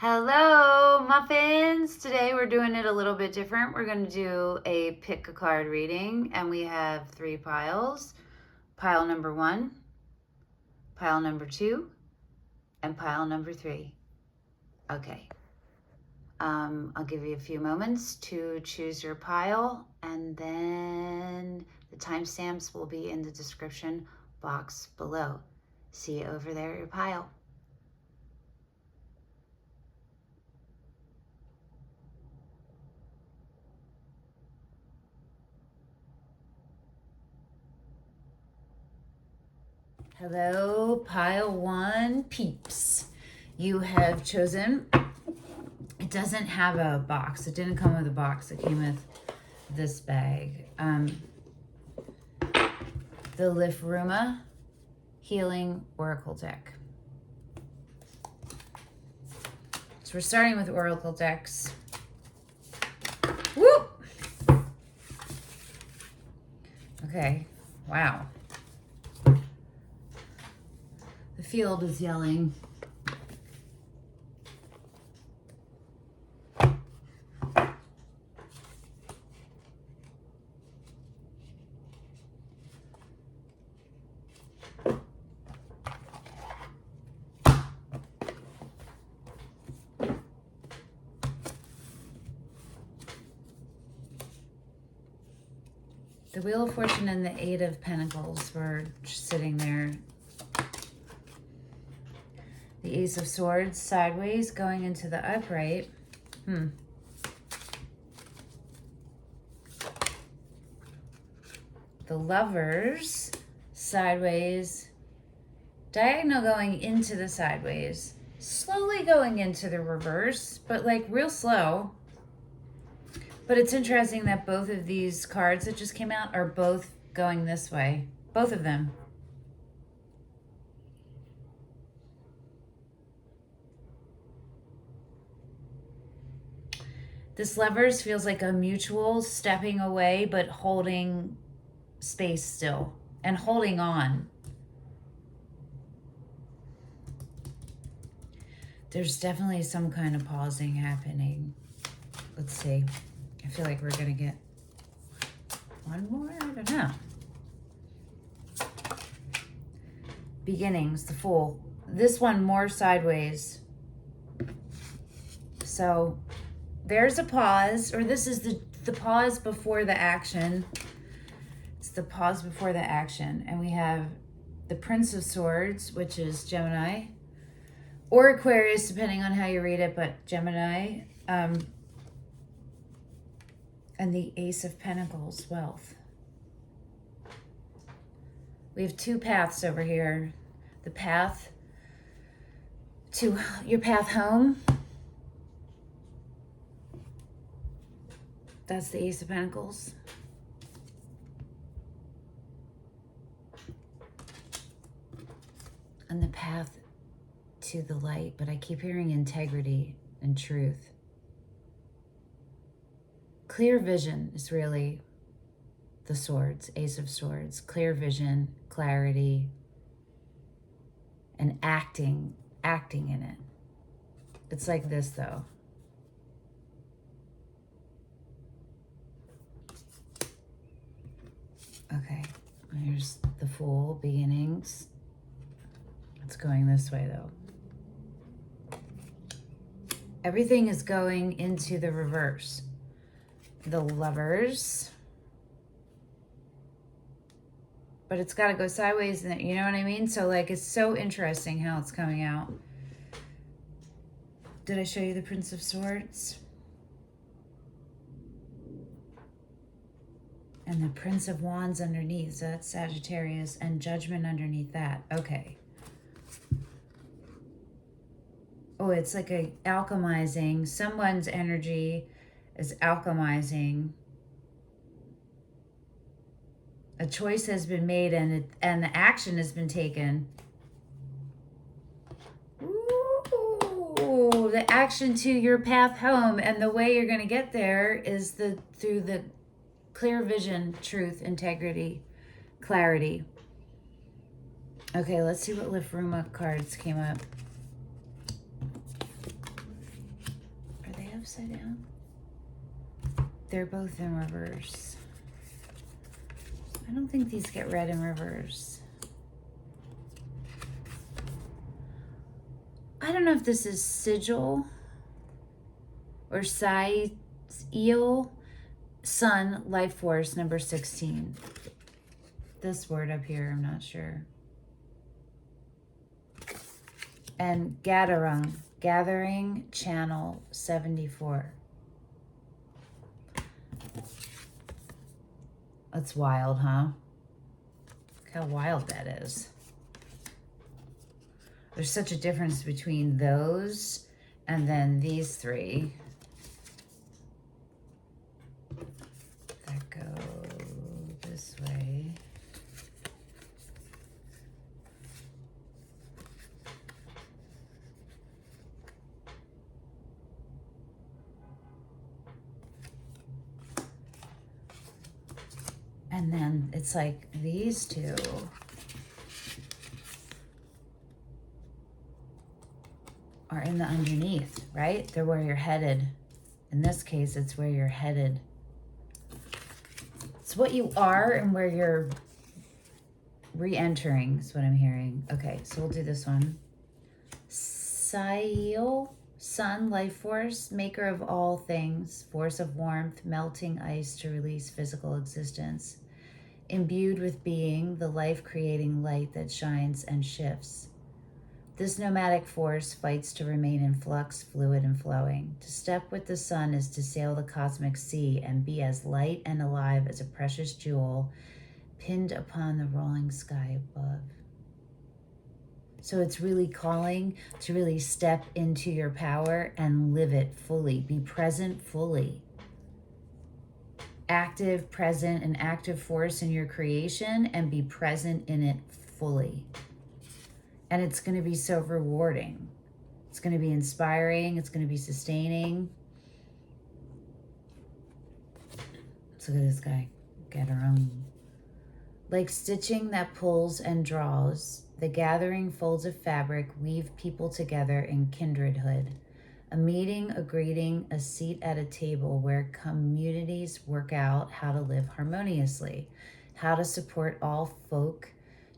Hello, muffins! Today we're doing it a little bit different. We're going to do a pick a card reading, and we have 3 piles. Pile number 1, pile number 2, and pile number 3. Okay. I'll give you a few moments to choose your pile, and then the timestamps will be in the description box below. See you over there at your pile. Hello, pile 1 peeps. You have chosen, it doesn't have a box. It didn't come with a box. It came with this bag. The Liffruma Healing Oracle deck. So we're starting with Oracle decks. Woo! Okay, wow. The field is yelling. The Wheel of Fortune and the 8 of Pentacles were just sitting there. The Ace of Swords sideways going into the upright. The Lovers sideways. Diagonal going into the sideways. Slowly going into the reverse, but like real slow. But it's interesting that both of these cards that just came out are both going this way. Both of them. This Lovers feels like a mutual stepping away, but holding space still and holding on. There's definitely some kind of pausing happening. Let's see. I feel like we're going to get one more. I don't know. Beginnings, the Fool. This one more sideways. So there's a pause, or this is the pause before the action. It's the pause before the action. And we have the Prince of Swords, which is Gemini, or Aquarius, depending on how you read it, but Gemini. And the Ace of Pentacles, Wealth. We have 2 paths over here. The path to your path home. That's the Ace of Pentacles. And the path to the light, but I keep hearing integrity and truth. Clear vision is really the swords, Ace of Swords. Clear vision, clarity, and acting in it. It's like this though. Okay, here's the Fool, beginnings. It's going this way though. Everything is going into the reverse. The Lovers. But it's got to go sideways, you know what I mean? So like, it's so interesting how it's coming out. Did I show you the Prince of Swords? And the Prince of Wands underneath, so that's Sagittarius, and Judgment underneath that. Okay. Oh, it's like a alchemizing. Someone's energy is alchemizing. A choice has been made, and the action has been taken. Ooh, the action to your path home, and the way you're going to get there is through the clear vision, truth, integrity, clarity. Okay, let's see what liffruma cards came up. upside down? They're both in reverse. I don't think these get read in reverse. I don't know if this is sigil or eel, sun, life force, number 16. This word up here, I'm not sure. And gathering, channel 74. That's wild, huh? Look how wild that is. There's such a difference between those and then these three that go this way. And then it's like these two are in the underneath, right? They're where you're headed. In this case, it's where you're headed. It's what you are and where you're re-entering is what I'm hearing. Okay, so we'll do this one. Sail, sun, life force, maker of all things, force of warmth, melting ice to release physical existence. Imbued with being, the life-creating light that shines and shifts. This nomadic force fights to remain in flux, fluid and flowing. To step with the sun is to sail the cosmic sea and be as light and alive as a precious jewel pinned upon the rolling sky above. So it's really calling to really step into your power and live it fully. Be present fully. Active, present, and active force in your creation and be present in it fully. And it's going to be so rewarding. It's going to be inspiring. It's going to be sustaining. Let's look at this guy. Get our own. Like stitching that pulls and draws, the gathering folds of fabric weave people together in kindredhood. A meeting, a greeting, a seat at a table where communities work out how to live harmoniously, how to support all folk,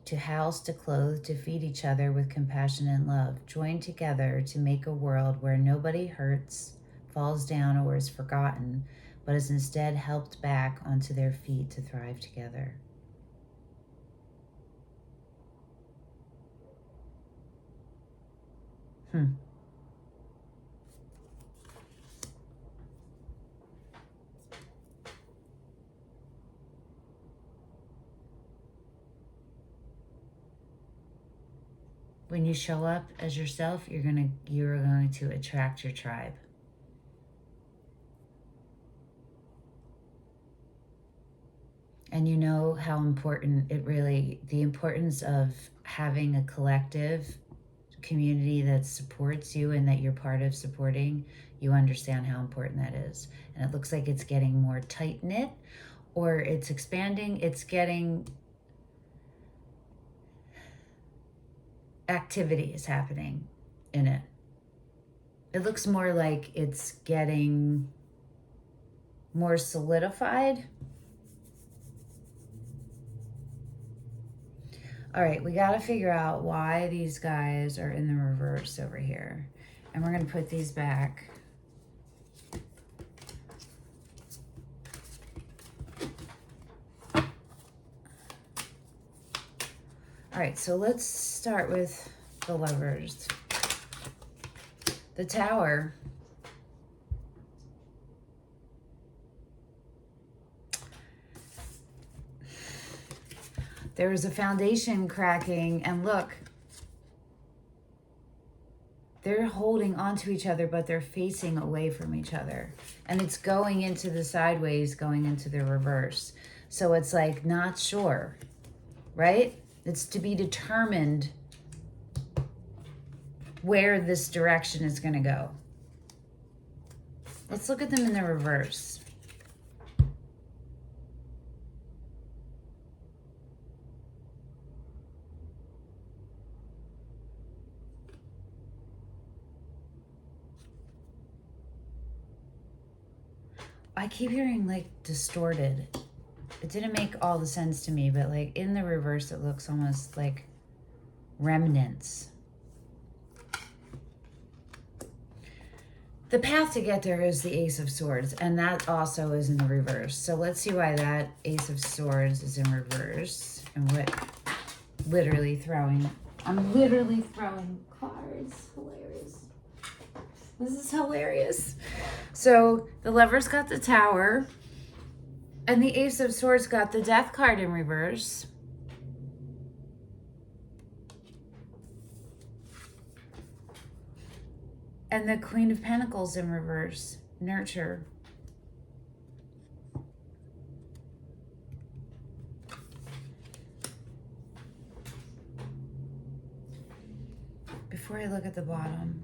to house, to clothe, to feed each other with compassion and love, join together to make a world where nobody hurts, falls down, or is forgotten, but is instead helped back onto their feet to thrive together. When you show up as yourself, you're going to attract your tribe. And you know how important the importance of having a collective community that supports you and that you're part of supporting, you understand how important that is. And it looks like it's getting more tight-knit, or it's expanding, it's getting activity is happening in it. It looks more like it's getting more solidified. All right, we got to figure out why these guys are in the reverse over here. And we're going to put these back. All right, so let's start with the Lovers. The Tower. There is a foundation cracking, and look, they're holding onto each other, but they're facing away from each other. And it's going into the sideways, going into the reverse. So it's like not sure, right? It's to be determined where this direction is going to go. Let's look at them in the reverse. I keep hearing like distorted. It didn't make all the sense to me, but like in the reverse, it looks almost like remnants. The path to get there is the Ace of Swords, and that also is in the reverse. So let's see why that Ace of Swords is in reverse and what I'm literally throwing cards. Hilarious. This is hilarious. So the Lover's got the Tower, and the Ace of Swords got the Death card in reverse. And the Queen of Pentacles in reverse, nurture. Before I look at the bottom,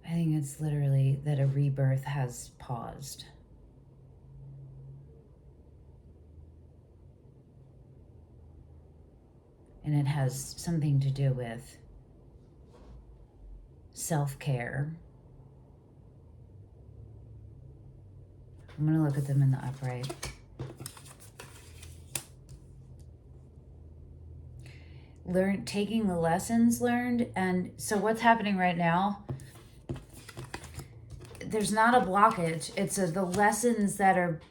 I think it's literally that a rebirth has paused. And it has something to do with self-care. I'm going to look at them in the upright. Taking the lessons learned. And so what's happening right now, there's not a blockage. It's the lessons that are,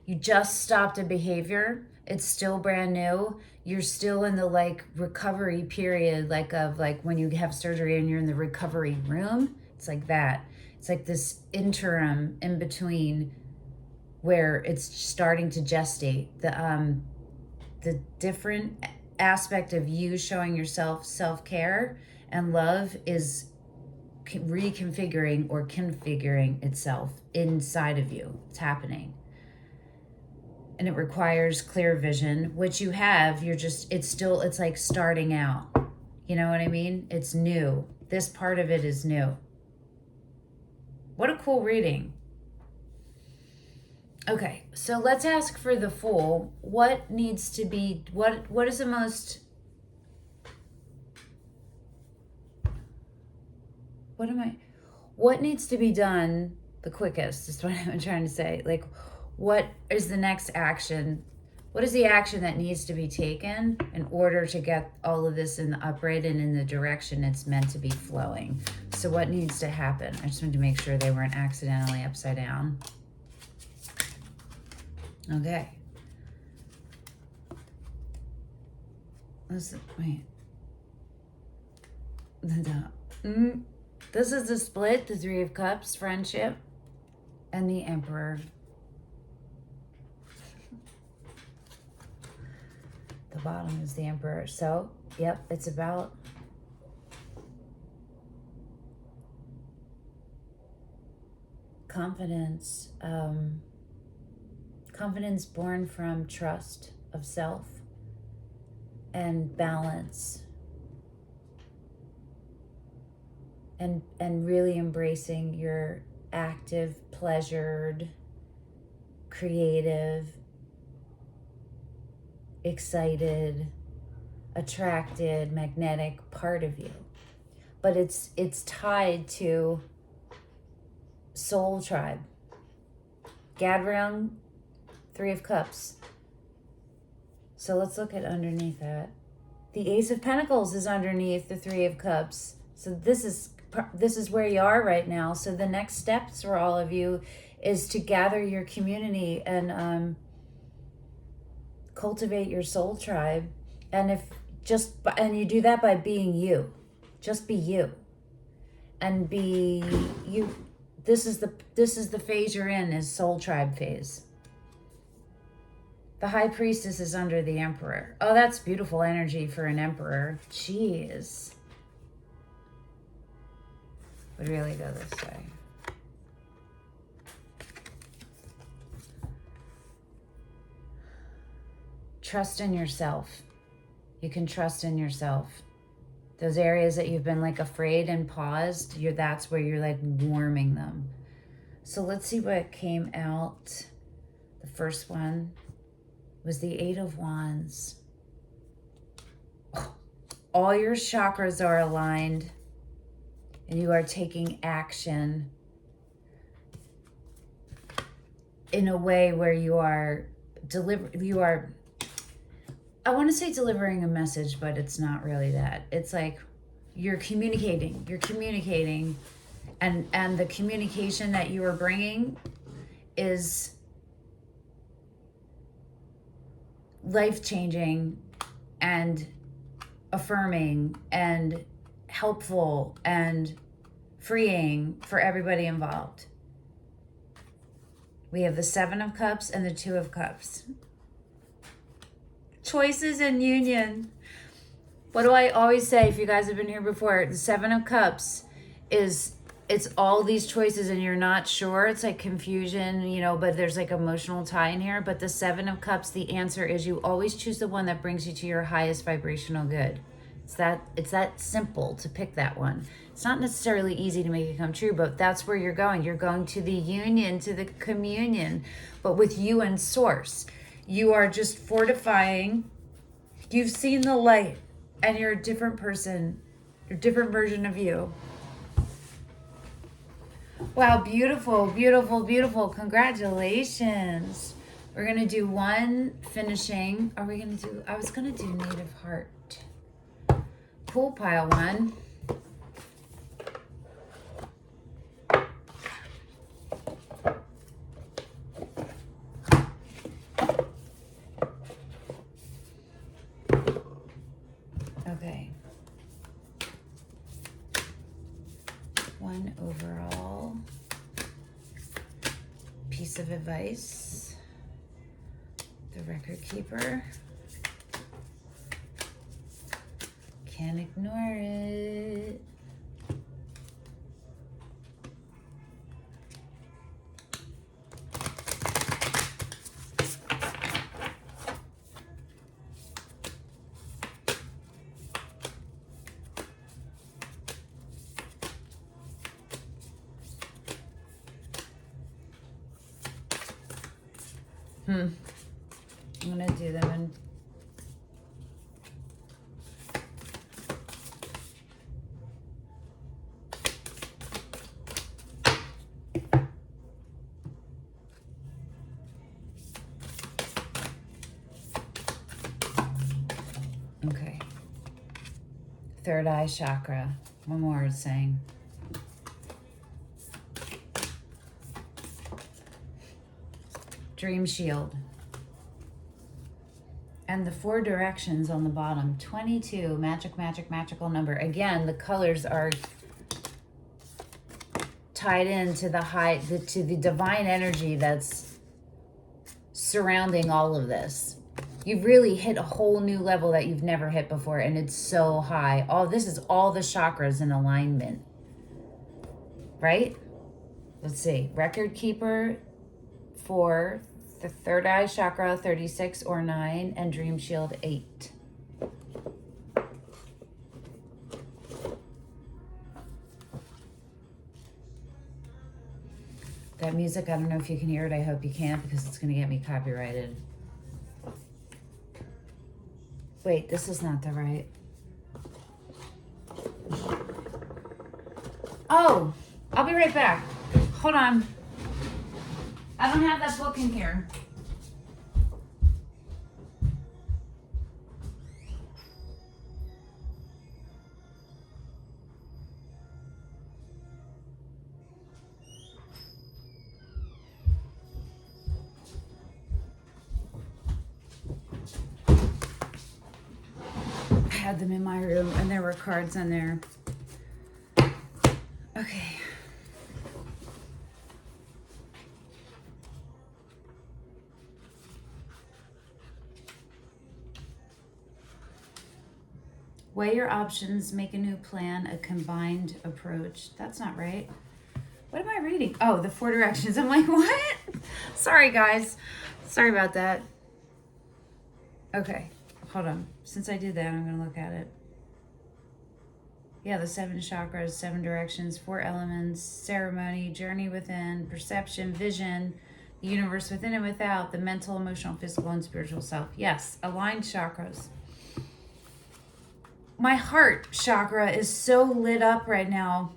you just stopped a behavior. It's still brand new. You're still in the like recovery period, like of like when you have surgery and you're in the recovery room. It's like that. It's like this interim in between where it's starting to gestate. The different aspect of you showing yourself self-care and love is reconfiguring or configuring itself inside of you. It's happening. And it requires clear vision, which you have. It's like starting out. You know what I mean? It's new. This part of it is new. What a cool reading. Okay, so let's ask for the Fool. What needs to be, what is the most, what needs to be done the quickest is what I'm trying to say. Like, what is the next action? What is the action that needs to be taken in order to get all of this in the upright and in the direction it's meant to be flowing? So what needs to happen? I just wanted to make sure they weren't accidentally upside down. Okay. Wait. This is the split, the Three of Cups, friendship, and the Emperor. The bottom is the Emperor. So, yep, it's about confidence. Confidence born from trust of self and balance. And really embracing your active, pleasured, creative, excited, attracted, magnetic part of you. But it's tied to soul tribe. Gadron, Three of Cups. So let's look at underneath that. The Ace of Pentacles is underneath the Three of Cups. So this is where you are right now. So the next steps for all of you is to gather your community and cultivate your soul tribe. And you do that by being you. Just be you. And be you. This is the phase you're in, is soul tribe phase. The High Priestess is under the Emperor. Oh, that's beautiful energy for an Emperor. Jeez. Would really go this way. Trust in yourself. You can trust in yourself. Those areas that you've been like afraid and paused, that's where you're like warming them. So let's see what came out. The first one was the Eight of Wands. All your chakras are aligned and you are taking action in a way where you are I want to say delivering a message, but it's not really that. It's like you're communicating, and the communication that you are bringing is life-changing and affirming and helpful and freeing for everybody involved. We have the Seven of Cups and the Two of Cups. Choices and union. What do I always say, if you guys have been here before? The Seven of Cups is, it's all these choices and you're not sure. It's like confusion, you know, but there's like emotional tie in here. But the Seven of Cups, the answer is you always choose the one that brings you to your highest vibrational good. It's that simple to pick that one. It's not necessarily easy to make it come true, but that's where you're going. You're going to the union, to the communion, but with you and Source. You are just fortifying. You've seen the light and you're a different person, a different version of you. Wow, beautiful, beautiful, beautiful. Congratulations. We're going to do one finishing. Are we going to do, I was going to do Native Heart. Cool, pile one. Okay. One overall piece of advice. The record keeper. Can't ignore it. I'm gonna do them in okay. Third eye chakra. One more is saying. Dream shield. And the 4 directions on the bottom. 22, magic, magic, magical number. Again, the colors are tied into to the divine energy that's surrounding all of this. You've really hit a whole new level that you've never hit before, and it's so high. This is all the chakras in alignment, right? Let's see. Record keeper 4, the third eye chakra 36 or 9, and dream shield 8. That music, I don't know if you can hear it. I hope you can, because it's going to get me copyrighted. Wait, this is not the right. Oh, I'll be right back. Hold on. I don't have that book in here. I had them in my room and there were cards in there. Okay. Weigh your options, make a new plan, a combined approach. That's not right. What am I reading? Oh, the 4 directions. I'm like, what? Sorry, guys. Sorry about that. Okay, hold on. Since I did that, I'm going to look at it. Yeah, the 7 chakras, 7 directions, 4 elements, ceremony, journey within, perception, vision, the universe within and without, the mental, emotional, physical, and spiritual self. Yes, aligned chakras. My heart chakra is so lit up right now.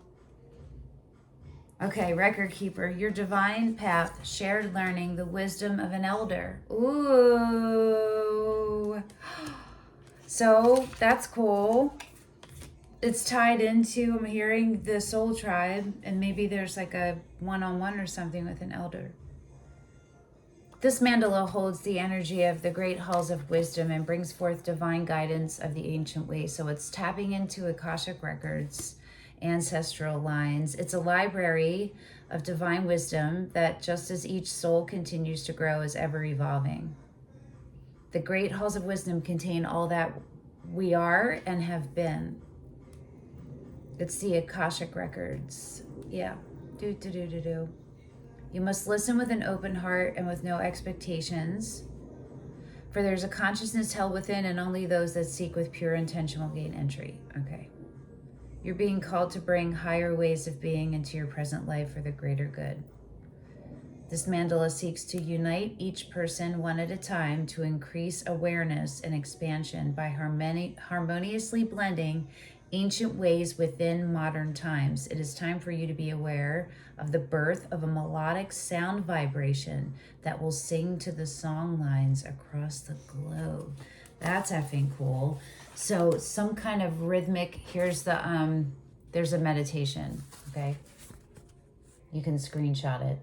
Okay, record keeper, your divine path, shared learning, the wisdom of an elder. Ooh. So that's cool. It's tied into, I'm hearing the soul tribe, and maybe there's like a one-on-one or something with an elder. This mandala holds the energy of the great halls of wisdom and brings forth divine guidance of the ancient way. So it's tapping into Akashic records, ancestral lines. It's a library of divine wisdom that, just as each soul continues to grow, is ever evolving. The great halls of wisdom contain all that we are and have been. It's the Akashic records. Yeah. Do. You must listen with an open heart and with no expectations, for there's a consciousness held within, and only those that seek with pure intention will gain entry. Okay. You're being called to bring higher ways of being into your present life for the greater good. This mandala seeks to unite each person one at a time to increase awareness and expansion by harmoniously blending ancient ways within modern times. It is time for you to be aware of the birth of a melodic sound vibration that will sing to the song lines across the globe. That's effing cool. So some kind of rhythmic, here's the, there's a meditation, okay? You can screenshot it.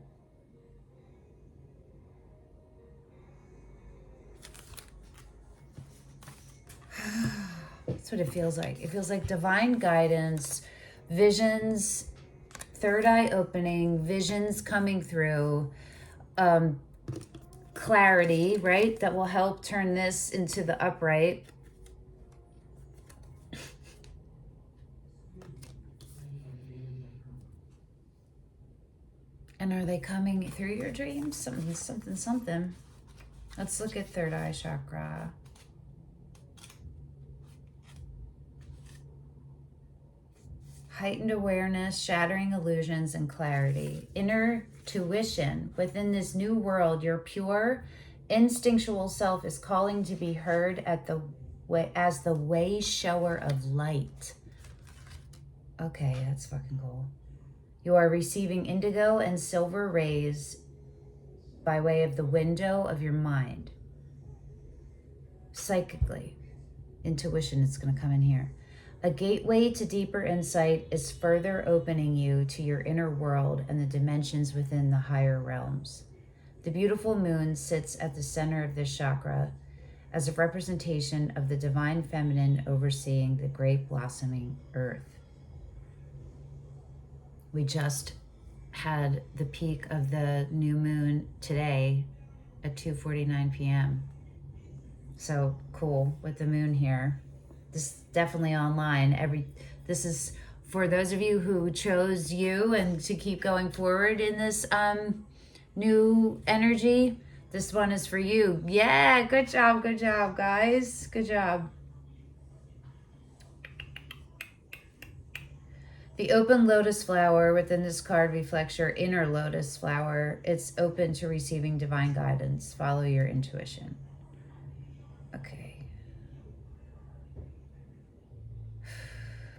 That's what it feels like. It feels like divine guidance, visions, third eye opening, visions coming through, clarity, right? That will help turn this into the upright. And are they coming through your dreams? Something. Let's look at third eye chakra. Heightened awareness, shattering illusions, and clarity. Inner tuition. Within this new world, your pure, instinctual self is calling to be heard as the way shower of light. Okay, that's fucking cool. You are receiving indigo and silver rays by way of the window of your mind. Psychically. Intuition is going to come in here. A gateway to deeper insight is further opening you to your inner world and the dimensions within the higher realms. The beautiful moon sits at the center of this chakra as a representation of the divine feminine overseeing the great blossoming earth. We just had the peak of the new moon today at 2:49 p.m. So cool with the moon here. This is definitely online. This is for those of you who chose you and to keep going forward in this new energy. This one is for you. Yeah, good job, guys. Good job. The open lotus flower within this card reflects your inner lotus flower. It's open to receiving divine guidance. Follow your intuition. Okay.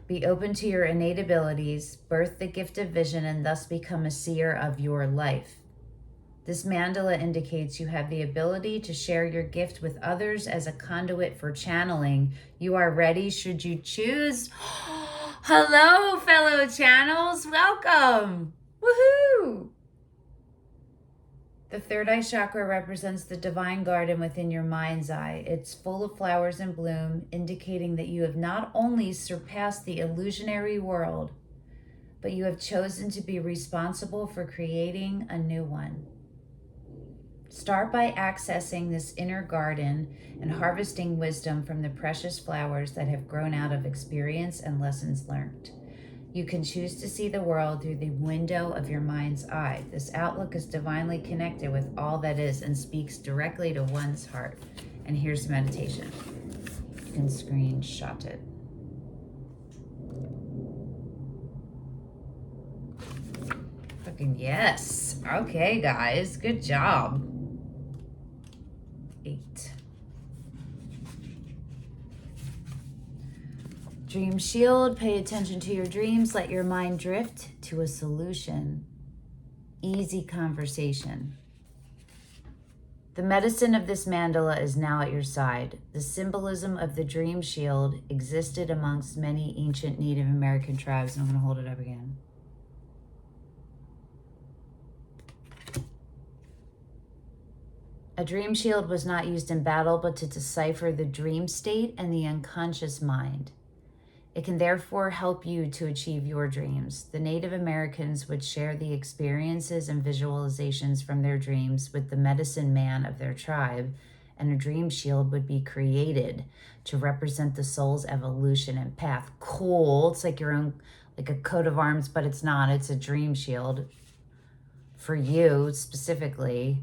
Be open to your innate abilities, birth the gift of vision, and thus become a seer of your life. This mandala indicates you have the ability to share your gift with others as a conduit for channeling. You are ready should you choose. Hello, fellow channels. Welcome. Woohoo! The third eye chakra represents the divine garden within your mind's eye. It's full of flowers in bloom, indicating that you have not only surpassed the illusionary world, but you have chosen to be responsible for creating a new one. Start by accessing this inner garden and harvesting wisdom from the precious flowers that have grown out of experience and lessons learned. You can choose to see the world through the window of your mind's eye. This outlook is divinely connected with all that is and speaks directly to one's heart. And here's the meditation. You can screenshot it. Yes. Okay, guys. Good job. 8. Dream shield. Pay attention to your dreams. Let your mind drift to a solution. Easy conversation. The medicine of this mandala is now at your side. The symbolism of the dream shield existed amongst many ancient Native American tribes. I'm going to hold it up again. A dream shield was not used in battle, but to decipher the dream state and the unconscious mind. It can therefore help you to achieve your dreams. The Native Americans would share the experiences and visualizations from their dreams with the medicine man of their tribe, and a dream shield would be created to represent the soul's evolution and path. Cool. It's like your own, like a coat of arms, but it's not. It's a dream shield for you specifically.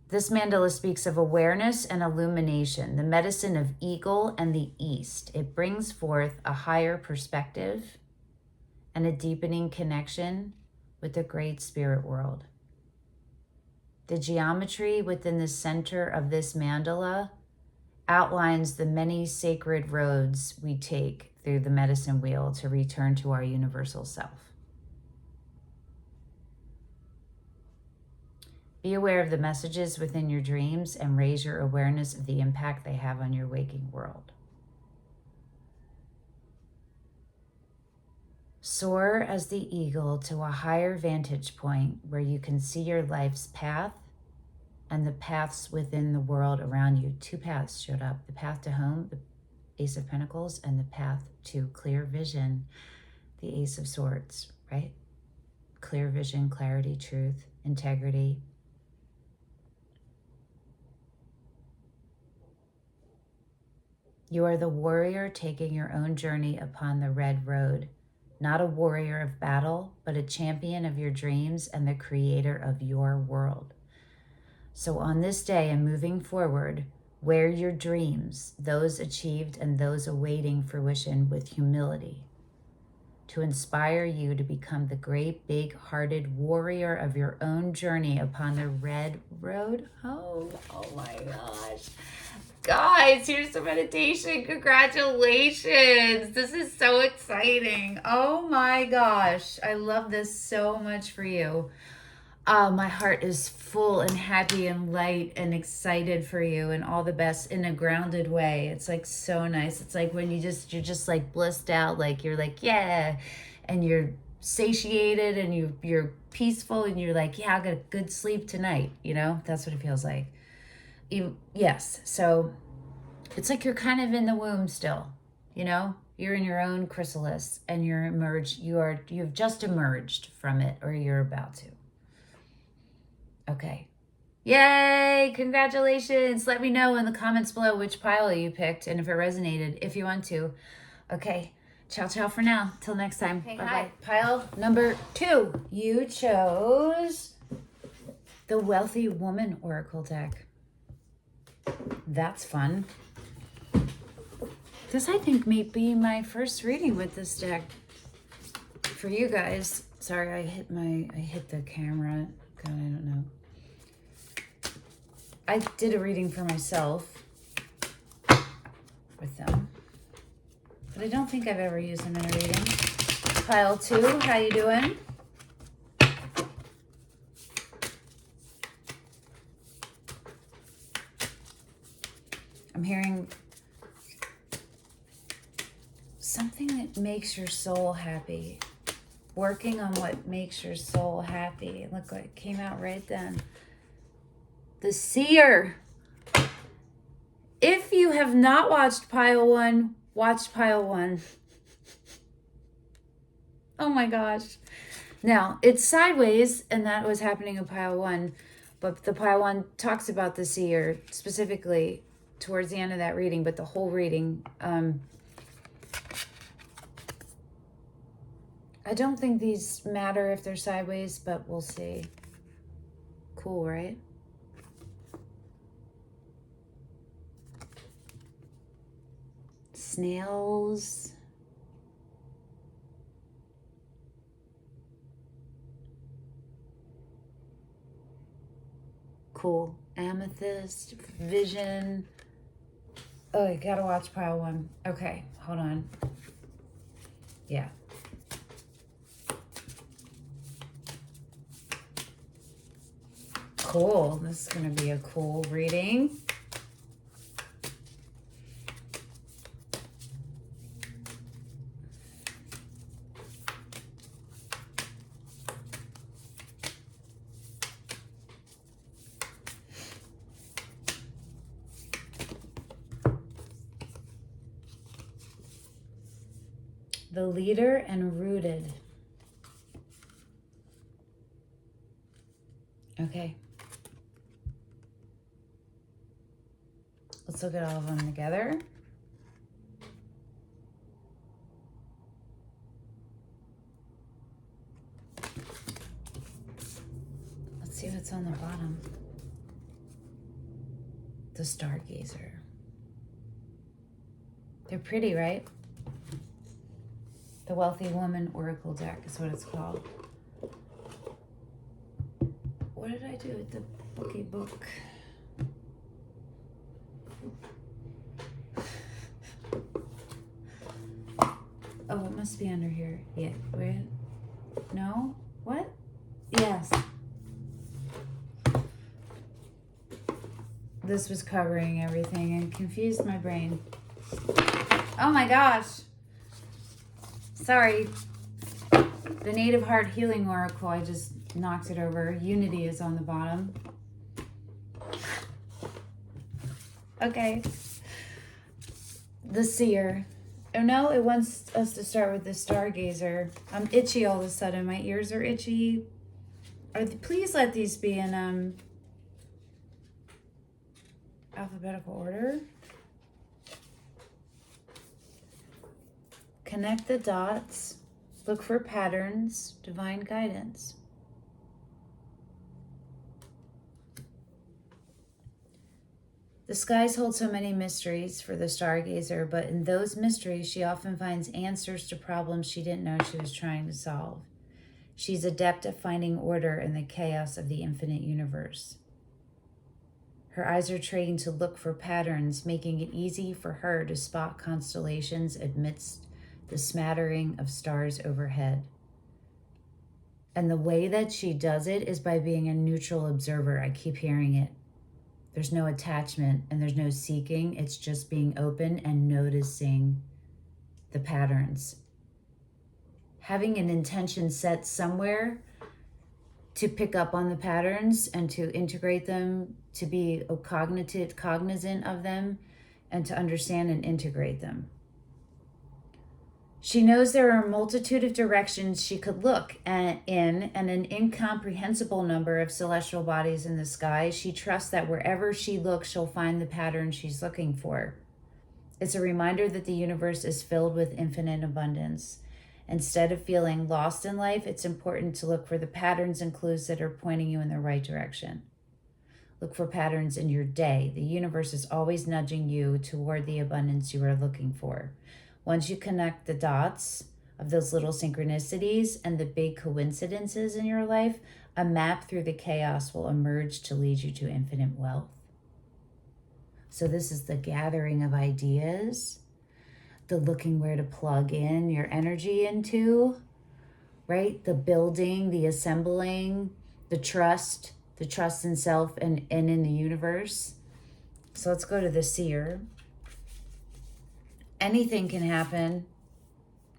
This mandala speaks of awareness and illumination, the medicine of eagle and the east. It brings forth a higher perspective and a deepening connection with the great spirit world. The geometry within the center of this mandala outlines the many sacred roads we take through the medicine wheel to return to our universal self. Be aware of the messages within your dreams and raise your awareness of the impact they have on your waking world. Soar as the eagle to a higher vantage point where you can see your life's path and the paths within the world around you. 2 paths showed up: the path to home, the Ace of Pentacles, and the path to clear vision, the Ace of Swords, right? Clear vision, clarity, truth, integrity. You are the warrior taking your own journey upon the red road, not a warrior of battle, but a champion of your dreams and the creator of your world. So on this day and moving forward, wear your dreams, those achieved and those awaiting fruition, with humility, to inspire you to become the great big-hearted warrior of your own journey upon the red road. Oh my gosh. Guys, here's the meditation. Congratulations. This is so exciting. Oh my gosh. I love this so much for you. My heart is full and happy and light and excited for you, and all the best in a grounded way. It's like so nice. It's like when you're just like blissed out, like you're like, yeah, and you're satiated and you're peaceful and you're like, yeah, I got a good sleep tonight. You know, that's what it feels like. Yes. So it's like you're kind of in the womb still, you know, you're in your own chrysalis and you've just emerged from it, or you're about to. Okay. Yay! Congratulations. Let me know in the comments below which pile you picked and if it resonated, if you want to. Okay. Ciao, ciao for now. Till next time. Hey, bye-bye. hi. Pile number 2. You chose the Wealthy Woman Oracle deck. That's fun. This, I think, may be my first reading with this deck for you guys. Sorry, I hit the camera. God, I don't know. I did a reading for myself with them, but I don't think I've ever used them in a reading. Pile 2, how you doing? I'm hearing something that makes your soul happy. Working on what makes your soul happy. Look, it came out right then. The Seer. If you have not watched Pile 1, watch Pile 1. Oh my gosh. Now, it's sideways, and that was happening in Pile 1, but the Pile 1 talks about the Seer specifically towards the end of that reading, but the whole reading, I don't think these matter if they're sideways, but we'll see. Cool, right? Snails. cool. Amethyst, vision. Oh, I gotta watch pile 1. Okay, hold on. Yeah. Cool. This is gonna be a cool reading. The leader and rooted. Okay. Let's look at all of them together. Let's see what's on the bottom. The Stargazer. They're pretty, right? The Wealthy Woman Oracle deck is what it's called. What did I do with the bookie book? Oh, it must be under here. Yeah, wait. No? What? Yes. This was covering everything and confused my brain. Oh my gosh. Sorry. The Native Heart Healing Oracle, I just knocked it over. Unity is on the bottom. Okay. The Seer. Oh no, it wants us to start with the Stargazer. I'm itchy all of a sudden. My ears are itchy. Please let these be in alphabetical order. Connect the dots. Look for patterns. Divine guidance. The skies hold so many mysteries for the Stargazer, but in those mysteries, she often finds answers to problems she didn't know she was trying to solve. She's adept at finding order in the chaos of the infinite universe. Her eyes are trained to look for patterns, making it easy for her to spot constellations amidst the smattering of stars overhead. And the way that she does it is by being a neutral observer. I keep hearing it. There's no attachment and there's no seeking. It's just being open and noticing the patterns. Having an intention set somewhere to pick up on the patterns and to integrate them, to be cognizant of them, and to understand and integrate them. She knows there are a multitude of directions she could look in and an incomprehensible number of celestial bodies in the sky. She trusts that wherever she looks, she'll find the pattern she's looking for. It's a reminder that the universe is filled with infinite abundance. Instead of feeling lost in life, it's important to look for the patterns and clues that are pointing you in the right direction. Look for patterns in your day. The universe is always nudging you toward the abundance you are looking for. Once you connect the dots of those little synchronicities and the big coincidences in your life, a map through the chaos will emerge to lead you to infinite wealth. So this is the gathering of ideas, the looking where to plug in your energy into, right? The building, the assembling, the trust in self and in the universe. So let's go to the Seer. Anything can happen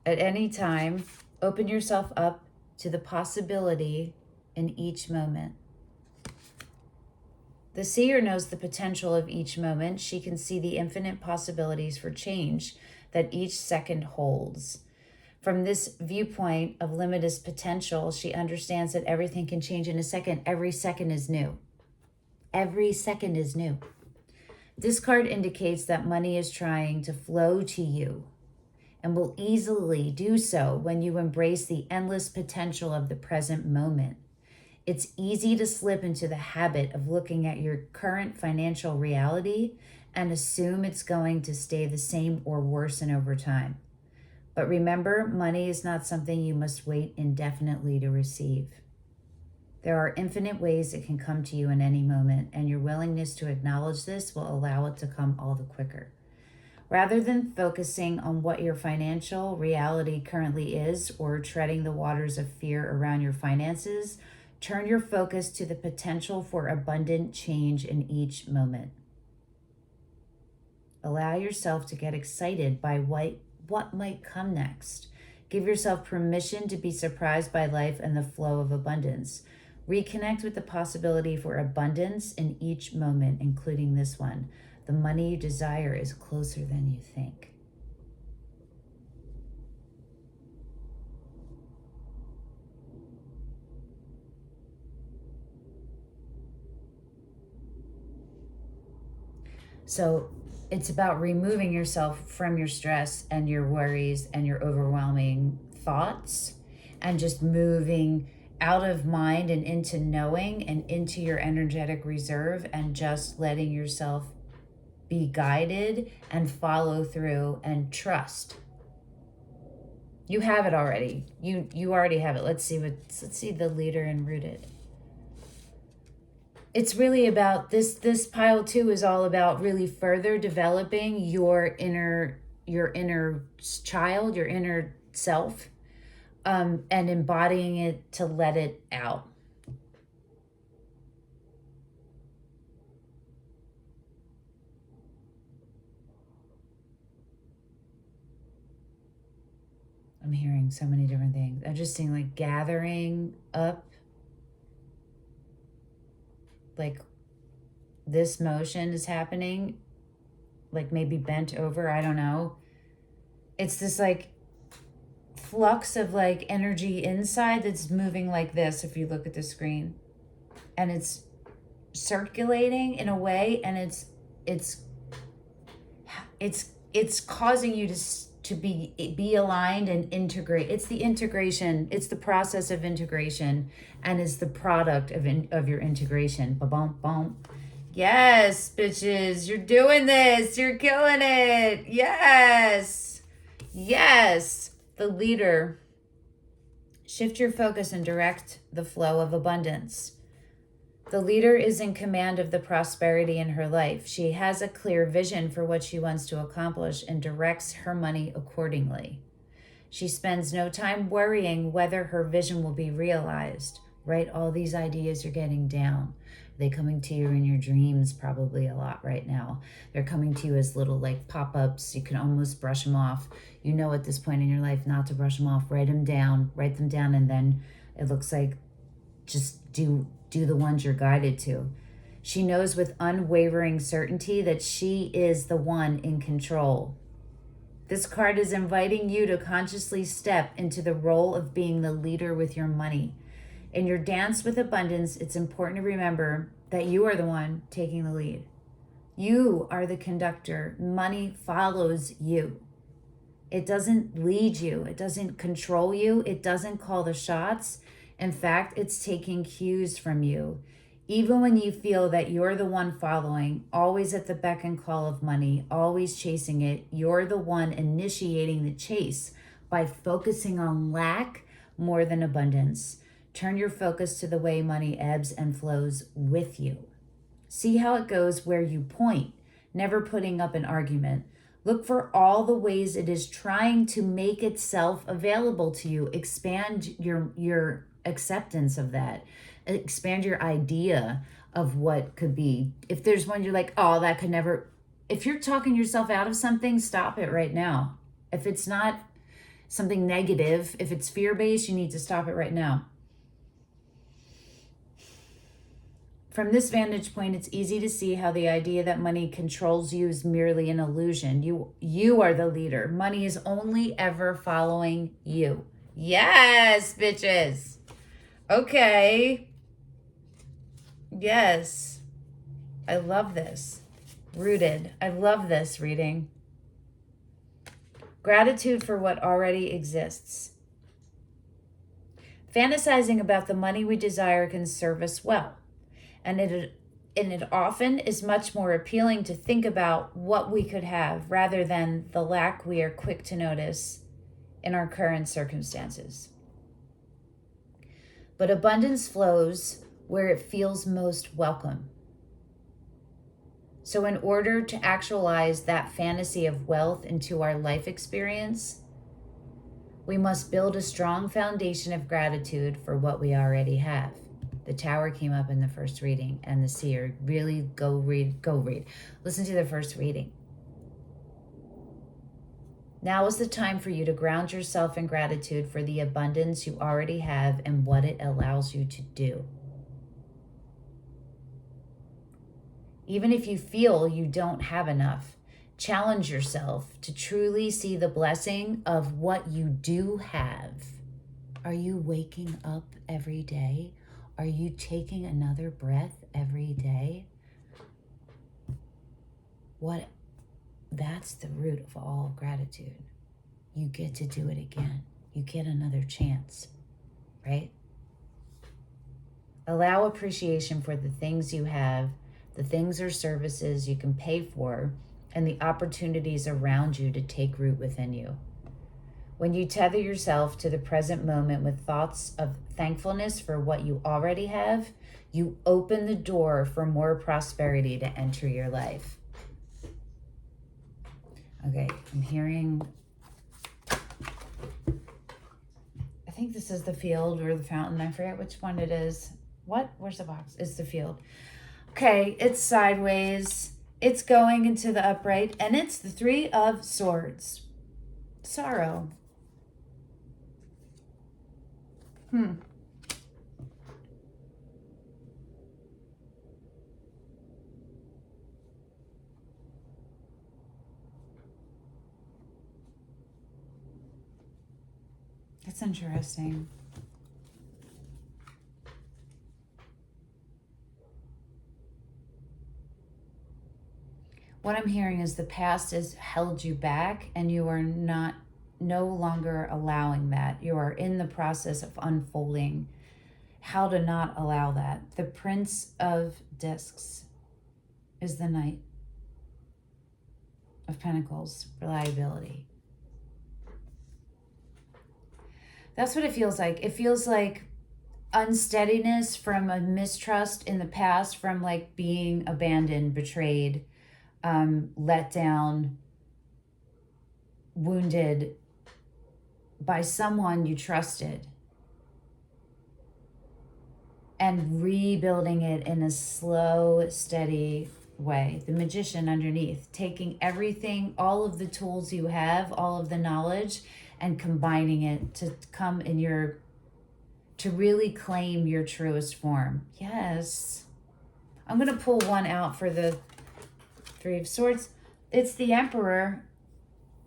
at any time. Open yourself up to the possibility in each moment. The Seer knows the potential of each moment. She can see the infinite possibilities for change that each second holds. From this viewpoint of limitless potential, she understands that everything can change in a second. Every second is new. Every second is new. This card indicates that money is trying to flow to you and will easily do so when you embrace the endless potential of the present moment. It's easy to slip into the habit of looking at your current financial reality and assume it's going to stay the same or worsen over time. But remember, money is not something you must wait indefinitely to receive. There are infinite ways it can come to you in any moment, and your willingness to acknowledge this will allow it to come all the quicker. Rather than focusing on what your financial reality currently is or treading the waters of fear around your finances, turn your focus to the potential for abundant change in each moment. Allow yourself to get excited by what might come next. Give yourself permission to be surprised by life and the flow of abundance. Reconnect with the possibility for abundance in each moment, including this one. The money you desire is closer than you think. So it's about removing yourself from your stress and your worries and your overwhelming thoughts and just moving out of mind and into knowing and into your energetic reserve and just letting yourself be guided and follow through and trust. You have it already. You already have it. Let's see the leader and rooted. It's really about this pile 2 is all about really further developing your inner child, your inner self, and embodying it to let it out. I'm hearing so many different things. I'm just seeing like gathering up, like this motion is happening, like maybe bent over, I don't know. It's this like flux of like energy inside that's moving like this if you look at the screen. And it's circulating in a way, and it's causing you to be aligned and integrate. It's the integration. It's the process of integration, and it's the product of your integration. Ba-bum, bum. Yes, bitches, you're doing this. You're killing it. Yes. Yes. The leader. Shift your focus and direct the flow of abundance. The leader is in command of the prosperity in her life. She has a clear vision for what she wants to accomplish and directs her money accordingly. She spends no time worrying whether her vision will be realized. Write all these ideas you're getting down. Are they coming to you in your dreams? Probably a lot right now. They're coming to you as little like pop-ups. You can almost brush them off. You know at this point in your life not to brush them off. Write them down, and then it looks like just do the ones you're guided to. She knows with unwavering certainty that she is the one in control. This card is inviting you to consciously step into the role of being the leader with your money. In your dance with abundance, it's important to remember that you are the one taking the lead. You are the conductor. Money follows you. It doesn't lead you. It doesn't control you. It doesn't call the shots. In fact, it's taking cues from you. Even when you feel that you're the one following, always at the beck and call of money, always chasing it, you're the one initiating the chase by focusing on lack more than abundance. Turn your focus to the way money ebbs and flows with you. See how it goes where you point, never putting up an argument. Look for all the ways it is trying to make itself available to you. Expand your acceptance of that. Expand your idea of what could be. If there's one you're like, oh, that could never. If you're talking yourself out of something, stop it right now. If it's not something negative, if it's fear-based, you need to stop it right now. From this vantage point, it's easy to see how the idea that money controls you is merely an illusion. You are the leader. Money is only ever following you. Yes, bitches. Okay. Yes. I love this. Rooted. I love this reading. Gratitude for what already exists. Fantasizing about the money we desire can serve us well. And it often is much more appealing to think about what we could have rather than the lack we are quick to notice in our current circumstances. but abundance flows where it feels most welcome. So in order to actualize that fantasy of wealth into our life experience, we must build a strong foundation of gratitude for what we already have. The Tower came up in the first reading, and the Seer. Really go read. Listen to the first reading. Now is the time for you to ground yourself in gratitude for the abundance you already have and what it allows you to do. Even if you feel you don't have enough, challenge yourself to truly see the blessing of what you do have. Are you waking up every day? Are you taking another breath every day? That's the root of all gratitude. You get to do it again. You get another chance, right? Allow appreciation for the things you have, the things or services you can pay for, and the opportunities around you to take root within you. When you tether yourself to the present moment with thoughts of thankfulness for what you already have, you open the door for more prosperity to enter your life. Okay, I'm hearing, I think this is the field or the fountain. I forget which one it is. What? Where's the box? It's the field. Okay, it's sideways. It's going into the upright, and it's the Three of Swords. Sorrow. That's interesting. What I'm hearing is the past has held you back, and you are no longer allowing that. You are in the process of unfolding how to not allow that. The Prince of Discs is the Knight of Pentacles, reliability. That's what it feels like. It feels like unsteadiness from a mistrust in the past, from like being abandoned, betrayed, let down, wounded by someone you trusted, and rebuilding it in a slow, steady way. The Magician underneath, taking everything, all of the tools you have, all of the knowledge, and combining it to come in to really claim your truest form. Yes. I'm going to pull one out for the Three of Swords. It's the Emperor.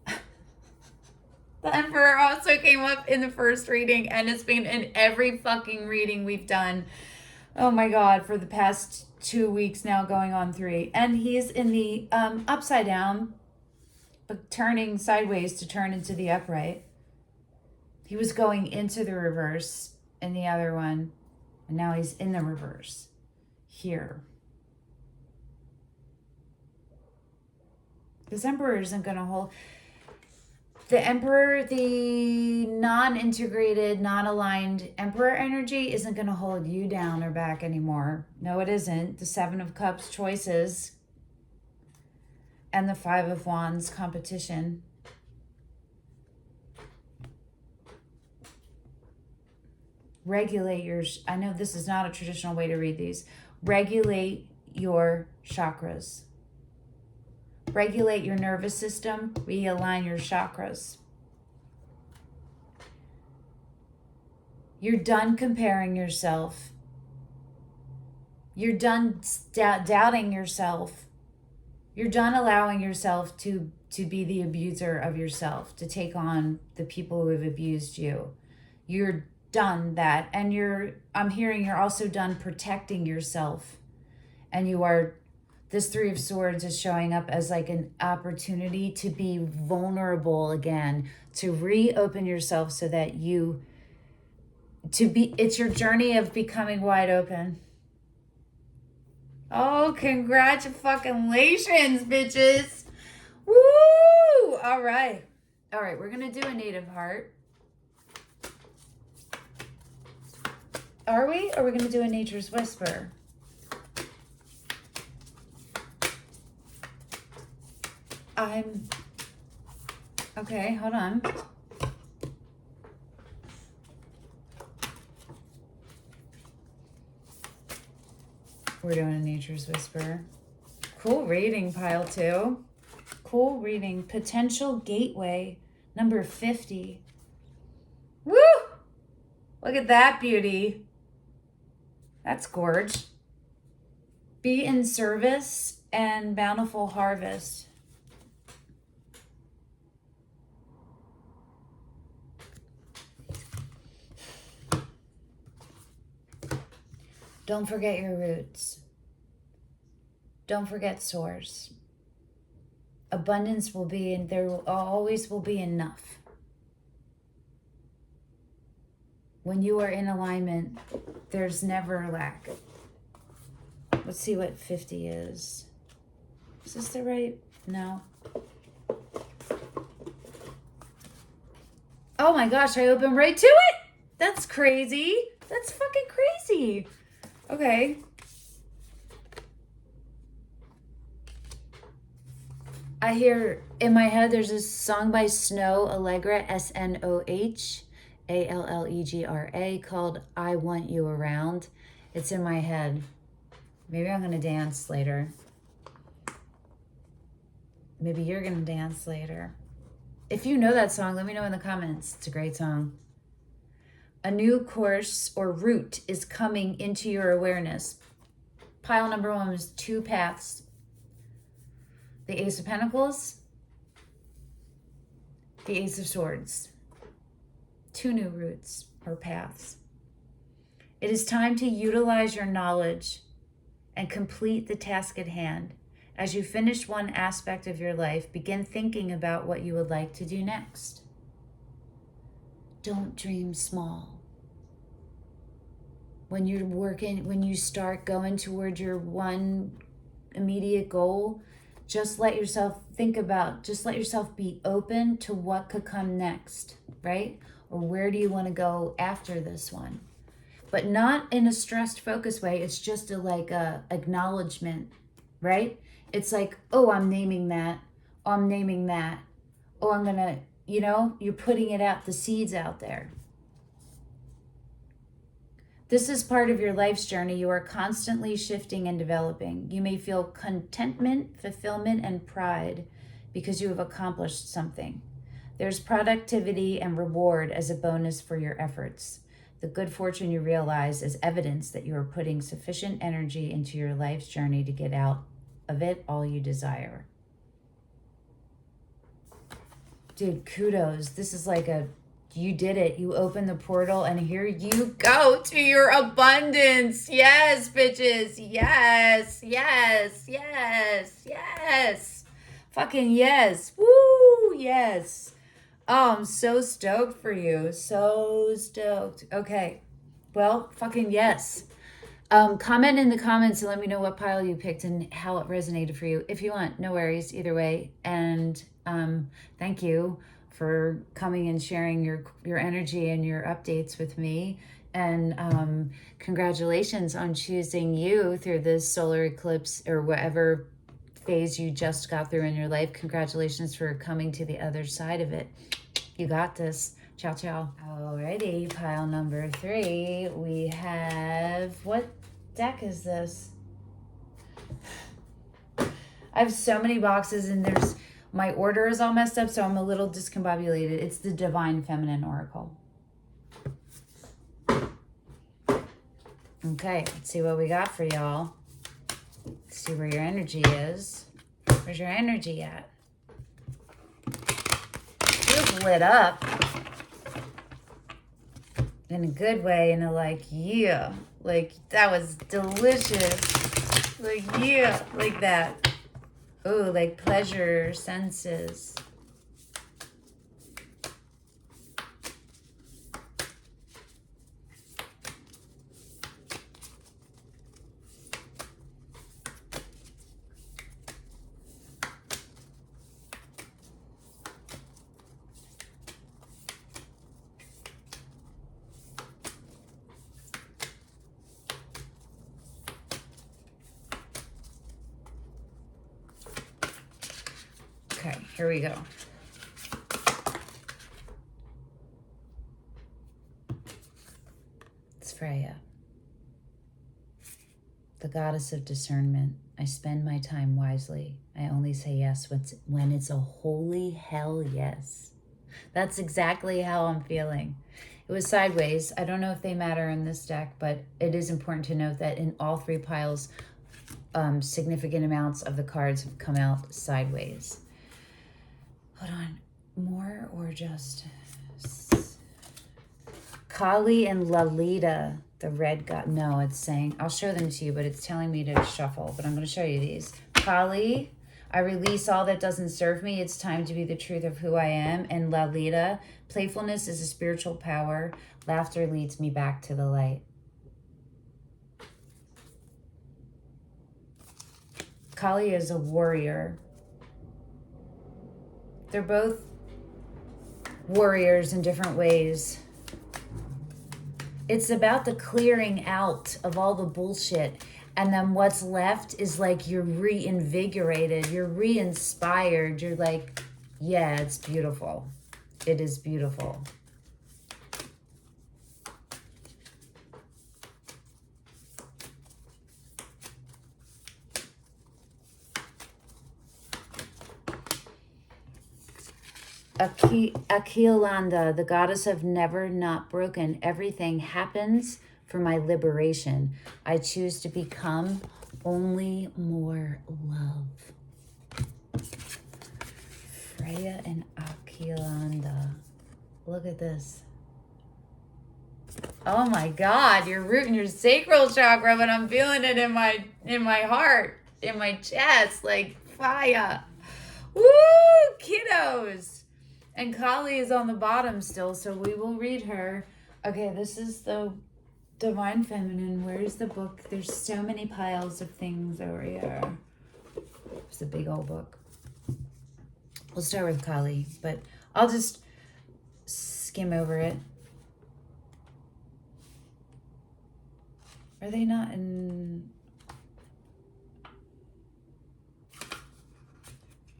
The Emperor also came up in the first reading, and it's been in every fucking reading we've done. Oh my God, for the past 2 weeks now, going on 3. And he's in the upside down, but turning sideways to turn into the upright. He was going into the reverse in the other one, and now he's in the reverse here. This Emperor isn't going to hold. The Emperor, the non-integrated, non-aligned Emperor energy isn't going to hold you down or back anymore. No, it isn't. The Seven of Cups, choices, and the Five of Wands, competition. Regulate your, I know this is not a traditional way to read these. Regulate your chakras. Regulate your nervous system. Realign your chakras. You're done comparing yourself. You're done doubting yourself. You're done allowing yourself to be the abuser of yourself, to take on the people who have abused you. You're done that. And I'm hearing you're also done protecting yourself. And you are, this Three of Swords is showing up as like an opportunity to be vulnerable again, to reopen yourself so that it's your journey of becoming wide open. Oh, congratulations, bitches. Woo! All right, we're going to do a native heart. Are we? Or are we going to do a nature's whisper? Okay, hold on. We're doing a nature's whisper. Cool reading, pile 2. Cool reading. Potential gateway, number 50. Woo! Look at that beauty. That's gorge. Be in service and bountiful harvest. Don't forget your roots. Don't forget source. Abundance will be, and there always will be enough. When you are in alignment, there's never lack. Let's see what 50 is. Is this the right? No. Oh my gosh, I opened right to it. That's crazy. That's fucking crazy. Okay. I hear in my head there's this song by Snow Allegra, SNOHALLEGRA, called I Want You Around. It's in my head. Maybe I'm going to dance later. Maybe you're going to dance later. If you know that song, let me know in the comments. It's a great song. A new course or route is coming into your awareness. Pile number 1 was 2 paths. The Ace of Pentacles, the Ace of Swords. 2 new routes or paths. It is time to utilize your knowledge and complete the task at hand. As you finish one aspect of your life, begin thinking about what you would like to do next. Don't dream small. When you're working, when you start going toward your one immediate goal, just let yourself let yourself be open to what could come next, right? Or where do you want to go after this one? But not in a stressed, focused way. It's just a acknowledgement, right? It's like, oh, I'm naming that. Oh, I'm naming that. Oh, I'm going to, you're putting it out, the seeds out there. This is part of your life's journey. You are constantly shifting and developing. You may feel contentment, fulfillment, and pride because you have accomplished something. There's productivity and reward as a bonus for your efforts. The good fortune you realize is evidence that you are putting sufficient energy into your life's journey to get out of it all you desire. Dude, kudos. This is like you did it. You opened the portal and here you go to your abundance. Yes, bitches. Yes, yes, yes, yes. Fucking yes. Woo, yes. Oh, I'm so stoked for you. So stoked. Okay. Well, fucking yes. Comment in the comments and let me know what pile you picked and how it resonated for you. If you want, no worries either way. And thank you for coming and sharing your energy and your updates with me. And congratulations on choosing you through this solar eclipse or whatever phase you just got through in your life. Congratulations for coming to the other side of it. You got this. Ciao, ciao. Alrighty, pile number 3. We have, what deck is this? I have so many boxes and my order is all messed up, so I'm a little discombobulated. It's the Divine Feminine Oracle. Okay, let's see what we got for y'all. Let's see where your energy is. Where's your energy at? You're lit up. In a good way, and yeah, like that was delicious, like yeah, like that. Oh, like pleasure senses. Here we go. It's Freya, the goddess of discernment. I spend my time wisely. I only say yes when it's a holy hell yes. That's exactly how I'm feeling. It was sideways. I don't know if they matter in this deck, but it is important to note that in all three piles, significant amounts of the cards have come out sideways. Hold on. More or just... Kali and Lalita, the red god. No, it's saying, I'll show them to you, but it's telling me to shuffle. But I'm going to show you these. Kali, I release all that doesn't serve me. It's time to be the truth of who I am. And Lalita, playfulness is a spiritual power. Laughter leads me back to the light. Kali is a warrior. They're both warriors in different ways. It's about the clearing out of all the bullshit. And then what's left is like you're reinvigorated. You're re-inspired. You're like, yeah, it's beautiful. It is beautiful. Akilanda, the goddess of never not broken. Everything happens for my liberation. I choose to become only more love. Freya and Akilanda. Look at this. Oh my God, you're rooting your sacral chakra, but I'm feeling it in my heart, in my chest, like fire. Woo, kiddos. And Kali is on the bottom still, so we will read her. Okay, this is the Divine Feminine. Where's the book? There's so many piles of things over here. It's a big old book. We'll start with Kali, but I'll just skim over it. Are they not in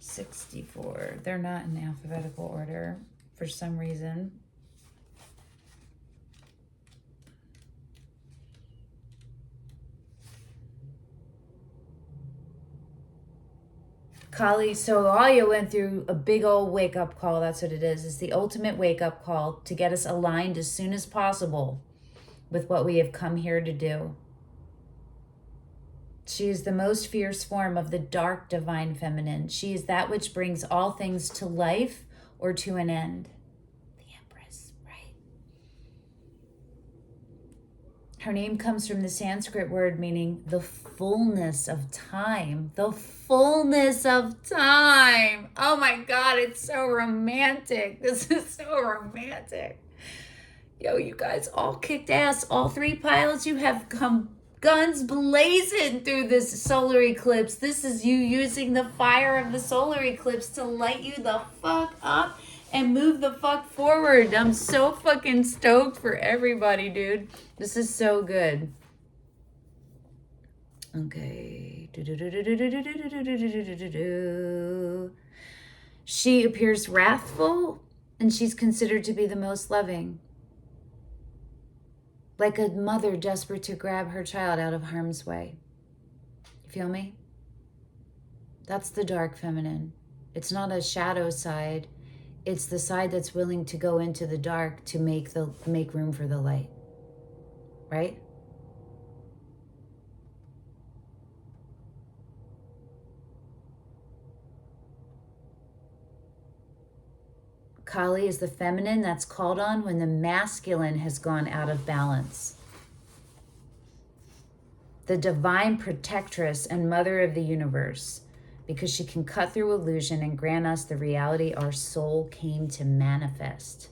64? They're not in alphabetical order for some reason. Kali, so Aya went through a big old wake-up call. That's what it is. It's the ultimate wake-up call to get us aligned as soon as possible with what we have come here to do. She is the most fierce form of the dark divine feminine. She is that which brings all things to life or to an end. The Empress, right? Her name comes from the Sanskrit word meaning the fullness of time. The fullness of time. Oh my God, it's so romantic. This is so romantic. Yo, you guys all kicked ass. All three pilots, you have come guns blazing through this solar eclipse. This is you using the fire of the solar eclipse to light you the fuck up and move the fuck forward. I'm so fucking stoked for everybody, dude. This is so good. Okay. She appears wrathful, and she's considered to be the most loving. Like a mother desperate to grab her child out of harm's way. You feel me? That's the dark feminine. It's not a shadow side. It's the side that's willing to go into the dark to make room for the light. Right? Kali is the feminine that's called on when the masculine has gone out of balance. The divine protectress and mother of the universe, because she can cut through illusion and grant us the reality our soul came to manifest.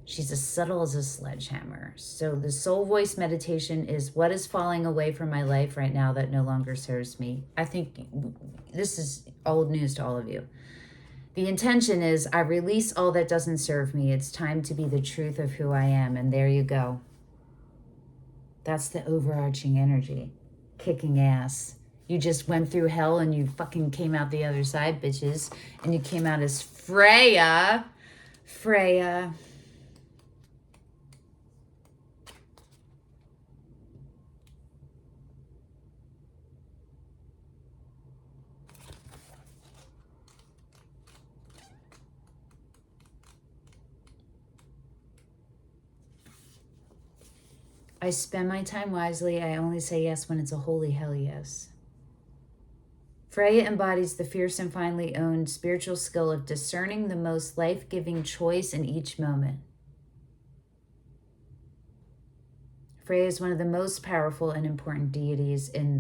She's as subtle as a sledgehammer. So the soul voice meditation is what is falling away from my life right now that no longer serves me. I think this is old news to all of you. The intention is I release all that doesn't serve me. It's time to be the truth of who I am. And there you go. That's the overarching energy. Kicking ass. You just went through hell and you fucking came out the other side, bitches. And you came out as Freya. Freya. I spend my time wisely. I only say yes when it's a holy hell yes. Freya embodies the fierce and finely owned spiritual skill of discerning the most life-giving choice in each moment. Freya is one of the most powerful and important deities in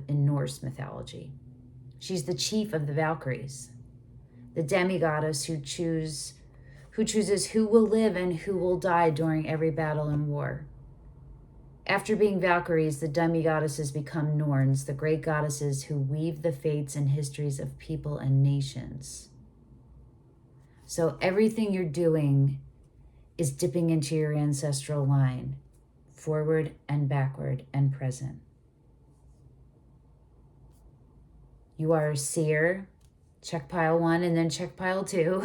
Norse mythology. She's the chief of the Valkyries, the demigoddess who chooses who will live and who will die during every battle and war. After being Valkyries, the demigoddesses become Norns, the great goddesses who weave the fates and histories of people and nations. So everything you're doing is dipping into your ancestral line, forward and backward and present. You are a seer. Check pile 1 and then check pile 2.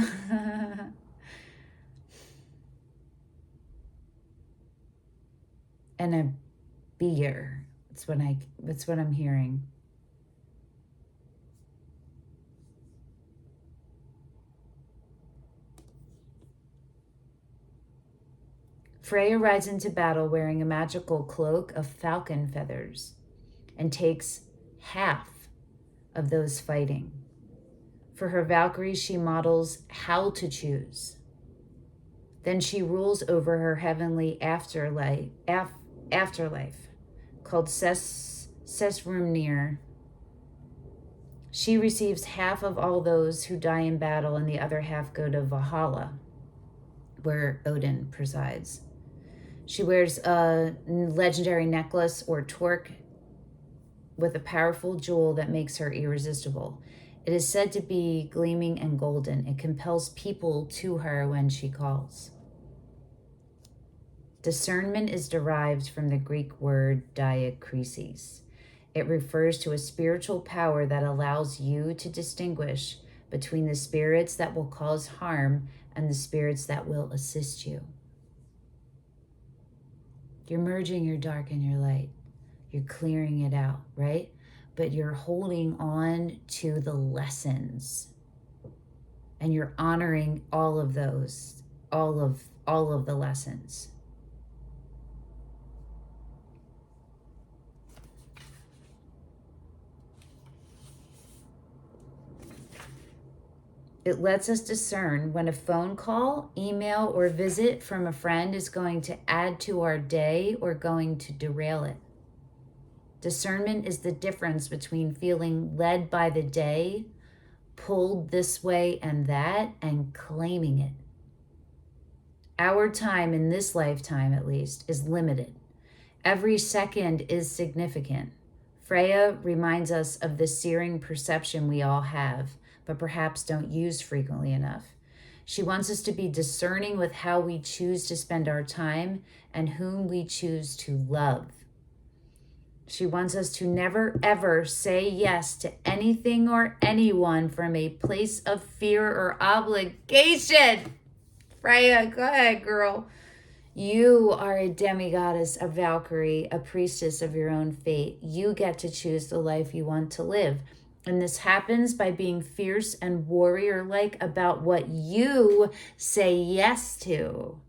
And a beer. That's what I'm hearing. Freya rides into battle wearing a magical cloak of falcon feathers and takes half of those fighting. For her Valkyries, she models how to choose. Then she rules over her heavenly afterlife called Sesrumnir. She receives half of all those who die in battle, and the other half go to Valhalla, where Odin presides. She wears a legendary necklace or torque with a powerful jewel that makes her irresistible. It is said to be gleaming and golden. It compels people to her when she calls. Discernment is derived from the Greek word diakrisis. It refers to a spiritual power that allows you to distinguish between the spirits that will cause harm and the spirits that will assist you. You're merging your dark and your light. You're clearing it out, right? But you're holding on to the lessons. And you're honoring all of those, all of the lessons. It lets us discern when a phone call, email, or visit from a friend is going to add to our day or going to derail it. Discernment is the difference between feeling led by the day, pulled this way and that, and claiming it. Our time in this lifetime, at least, is limited. Every second is significant. Freya reminds us of the searing perception we all have, but perhaps don't use frequently enough. She wants us to be discerning with how we choose to spend our time and whom we choose to love. She wants us to never, ever say yes to anything or anyone from a place of fear or obligation. Freya, go ahead, girl. You are a demigoddess, a Valkyrie, a priestess of your own fate. You get to choose the life you want to live. And this happens by being fierce and warrior-like about what you say yes to.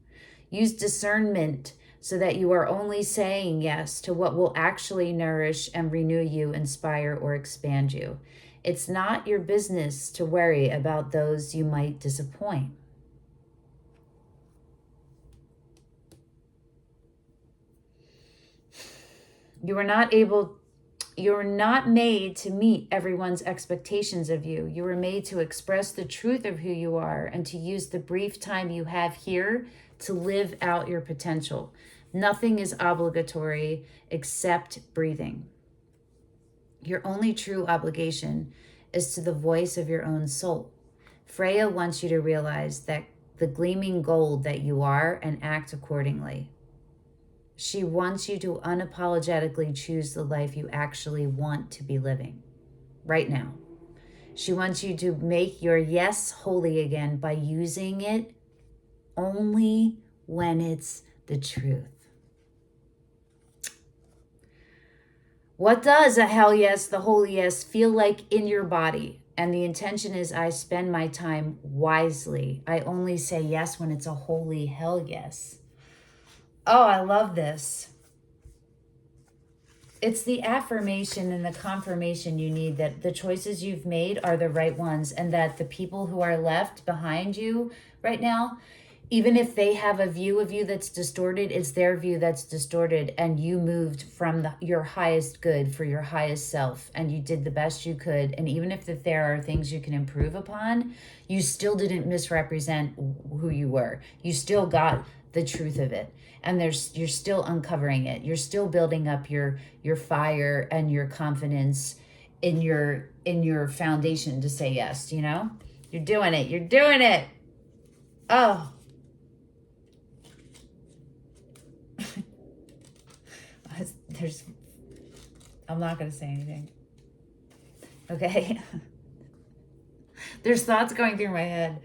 Use discernment so that you are only saying yes to what will actually nourish and renew you, inspire, or expand you. It's not your business to worry about those you might disappoint. You're not made to meet everyone's expectations of you. You were made to express the truth of who you are and to use the brief time you have here to live out your potential. Nothing is obligatory except breathing. Your only true obligation is to the voice of your own soul. Freya wants you to realize that the gleaming gold that you are and act accordingly. She wants you to unapologetically choose the life you actually want to be living right now. She wants you to make your yes holy again by using it only when it's the truth. What does a hell yes, the holy yes, feel like in your body? And the intention is I spend my time wisely. I only say yes when it's a holy hell yes. Oh, I love this. It's the affirmation and the confirmation you need that the choices you've made are the right ones, and that the people who are left behind you right now, even if they have a view of you that's distorted, it's their view that's distorted, and you moved from your highest good for your highest self, and you did the best you could. And even if there are things you can improve upon, you still didn't misrepresent who you were. You still got the truth of it, and you're still uncovering it. You're still building up your fire and your confidence in your foundation to say yes. You're doing it. Oh, I'm not going to say anything. Okay. There's thoughts going through my head.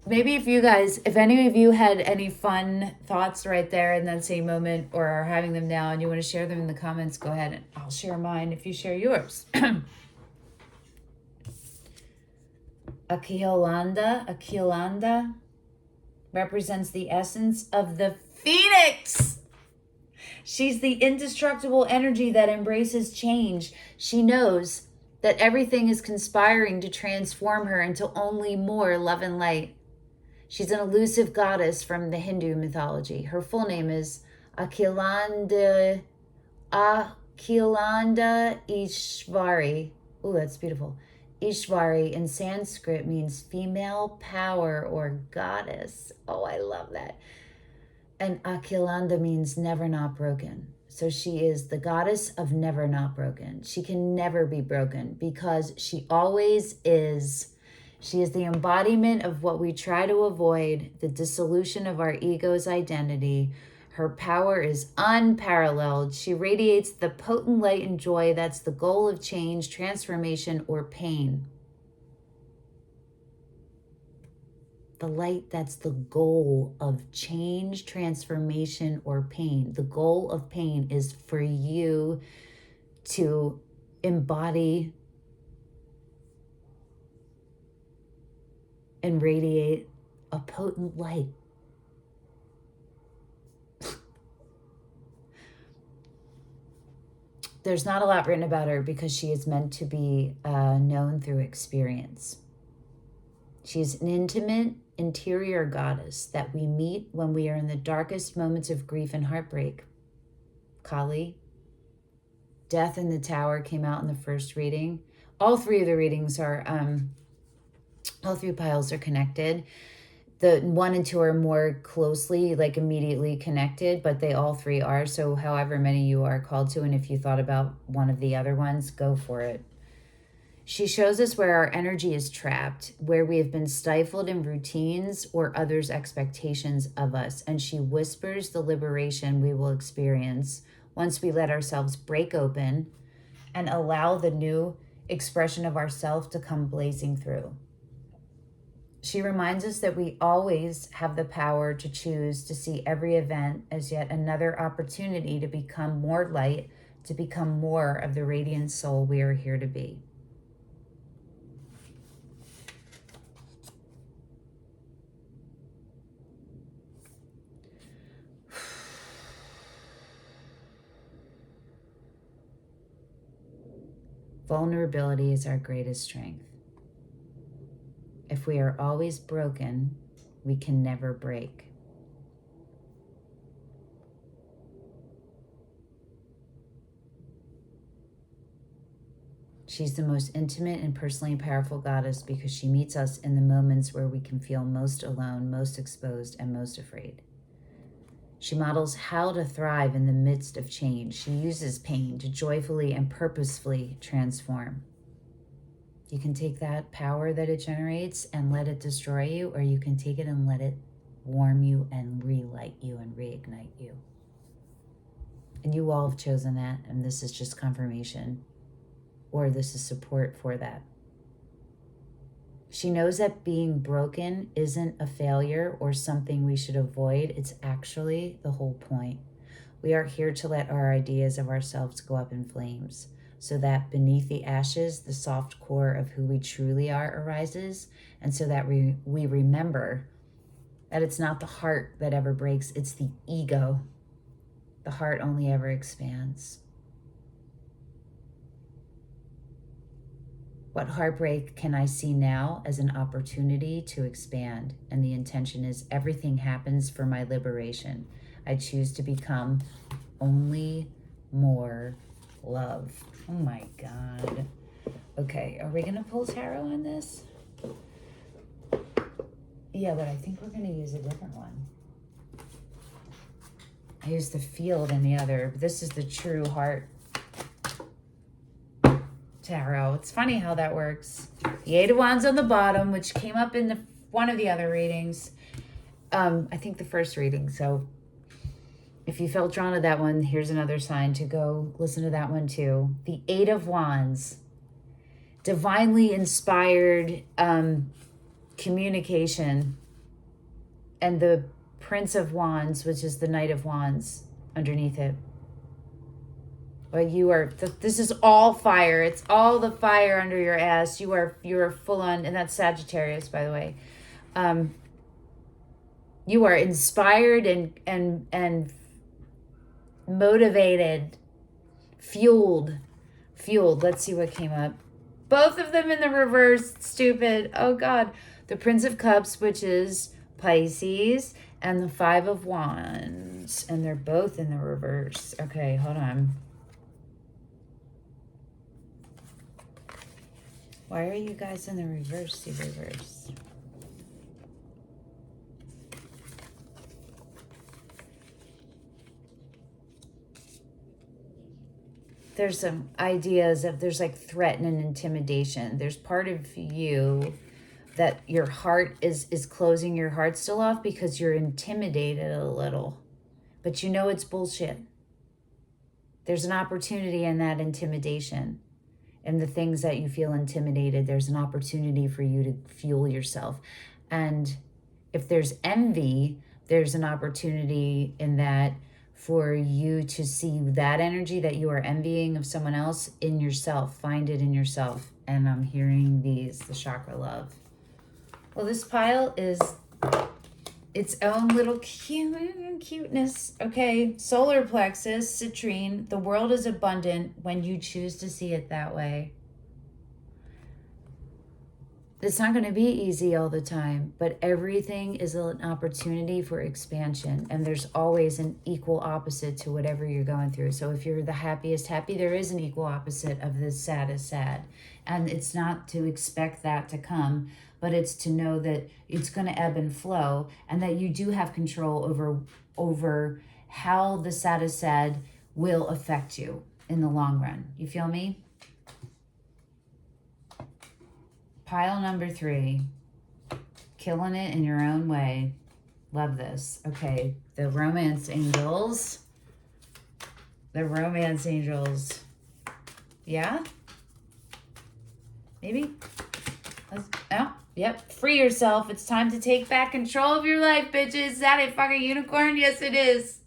Maybe if any of you had any fun thoughts right there in that same moment, or are having them now and you want to share them in the comments, go ahead and I'll share mine if you share yours. Akiolanda represents the essence of the phoenix. She's the indestructible energy that embraces change. She knows that everything is conspiring to transform her into only more love and light. She's an elusive goddess from the Hindu mythology. Her full name is Akilanda Ishvari. Ooh, that's beautiful. Ishvari in Sanskrit means female power or goddess. Oh, I love that. And Akilanda means never not broken. So she is the goddess of never not broken. She can never be broken because she always is. She is the embodiment of what we try to avoid, the dissolution of our ego's identity. Her power is unparalleled. She radiates the potent light and joy that's the goal of change, transformation, or pain. The light that's the goal of change, transformation, or pain. The goal of pain is for you to embody and radiate a potent light. There's not a lot written about her because she is meant to be known through experience. She's an intimate interior goddess that we meet when we are in the darkest moments of grief and heartbreak. Kali, Death in the Tower came out in the first reading. All three of the readings are, all three piles are connected. The 1 and 2 are more closely, like immediately connected, but they all three are. So however many you are called to, and if you thought about one of the other ones, go for it. She shows us where our energy is trapped, where we have been stifled in routines or others' expectations of us. And she whispers the liberation we will experience once we let ourselves break open and allow the new expression of ourself to come blazing through. She reminds us that we always have the power to choose to see every event as yet another opportunity to become more light, to become more of the radiant soul we are here to be. Vulnerability is our greatest strength. If we are always broken, we can never break. She's the most intimate and personally powerful goddess because she meets us in the moments where we can feel most alone, most exposed, and most afraid. She models how to thrive in the midst of change. She uses pain to joyfully and purposefully transform. You can take that power that it generates and let it destroy you, or you can take it and let it warm you and relight you and reignite you. And you all have chosen that, and this is just confirmation, or this is support for that. She knows that being broken isn't a failure or something we should avoid. It's actually the whole point. We are here to let our ideas of ourselves go up in flames, so that beneath the ashes, the soft core of who we truly are arises, and so that we remember that it's not the heart that ever breaks, it's the ego. The heart only ever expands. What heartbreak can I see now as an opportunity to expand? And the intention is everything happens for my liberation. I choose to become only more love. Oh my God. Okay, are we gonna pull tarot on this? Yeah, but I think we're gonna use a different one. I used the field in the other. This is the true heart tarot. It's funny how that works. The Eight of Wands on the bottom, which came up in one of the other readings. I think the first reading. So if you felt drawn to that one, here's another sign to go listen to that one too. The Eight of Wands. Divinely inspired communication. And the Prince of Wands, which is the Knight of Wands underneath it. But you are, this is all fire. It's all the fire under your ass. You are full on, and that's Sagittarius, by the way. You are inspired and motivated, fueled. Let's see what came up. Both of them in the reverse. Stupid. Oh God. The Prince of Cups, which is Pisces, and the Five of Wands, and they're both in the reverse. Okay, hold on. Why are you guys in the reverse? The reverse. There's some ideas of, there's like threat and intimidation. There's part of you that your heart is closing your heart still off because you're intimidated a little. But you know it's bullshit. There's an opportunity in that intimidation. And the things that you feel intimidated, there's an opportunity for you to fuel yourself. And if there's envy, there's an opportunity in that for you to see that energy that you are envying of someone else in yourself. Find it in yourself. And I'm hearing the chakra love. Well, this pile is its own little cuteness. Okay, solar plexus, citrine. The world is abundant when you choose to see it that way. It's not going to be easy all the time, but everything is an opportunity for expansion. And there's always an equal opposite to whatever you're going through. So if you're the happiest happy, there is an equal opposite of the saddest sad. And it's not to expect that to come, but it's to know that it's going to ebb and flow, and that you do have control over how the saddest sad will affect you in the long run. You feel me? Pile number 3, killing it in your own way. Love this. Okay, the romance angels. The romance angels. Yeah? Maybe? Oh, yep. Free yourself. It's time to take back control of your life, bitches. Is that a fucking unicorn? Yes, it is.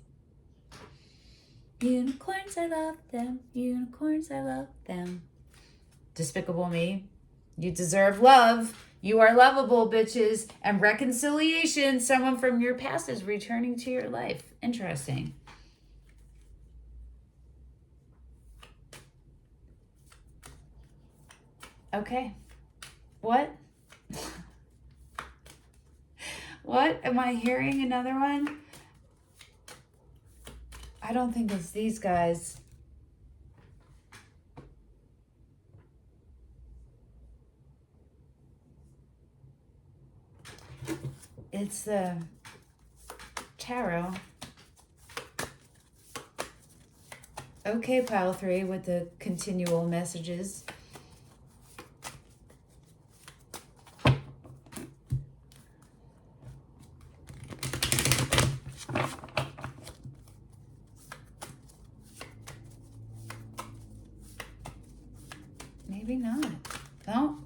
Unicorns, I love them. Unicorns, I love them. Despicable Me. You deserve love. You are lovable, bitches. And reconciliation. Someone from your past is returning to your life. Interesting. Okay. What? What? Am I hearing another one? I don't think it's these guys. It's the tarot. Okay, pile 3 with the continual messages. Maybe not. No?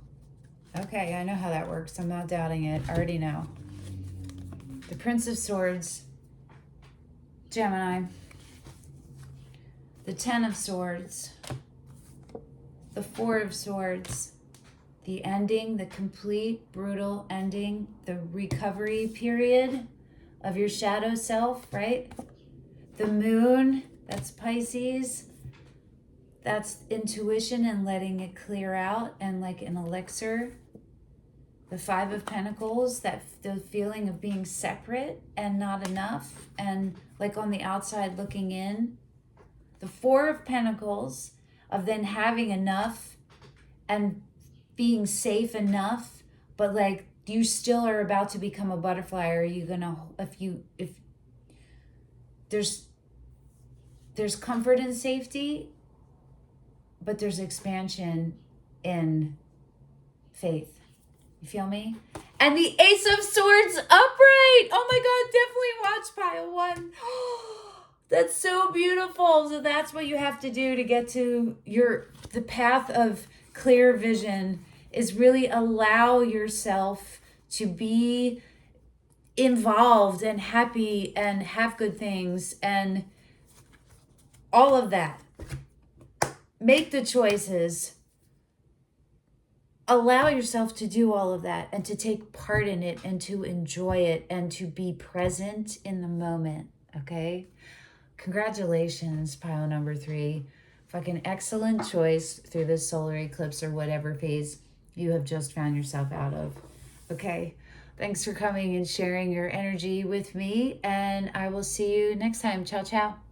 Okay, I know how that works. I'm not doubting it. I already know. The Prince of Swords, Gemini. The Ten of Swords. The Four of Swords. The ending, the complete, brutal ending, the recovery period of your shadow self, right? The Moon, that's Pisces. That's intuition and letting it clear out and like an elixir. The Five of Pentacles, that the feeling of being separate and not enough and like on the outside looking in. The Four of Pentacles, of then having enough and being safe enough, but like you still are about to become a butterfly. Are you gonna, if there's comfort and safety, but there's expansion in faith. You feel me? And the Ace of Swords upright. Oh my God, definitely watch pile 1. That's so beautiful. So that's what you have to do to get to the path of clear vision, is really allow yourself to be involved and happy and have good things and all of that. Make the choices. Allow yourself to do all of that and to take part in it and to enjoy it and to be present in the moment, okay? Congratulations, pile number 3. Fucking excellent choice through this solar eclipse or whatever phase you have just found yourself out of, okay? Thanks for coming and sharing your energy with me, and I will see you next time. Ciao, ciao.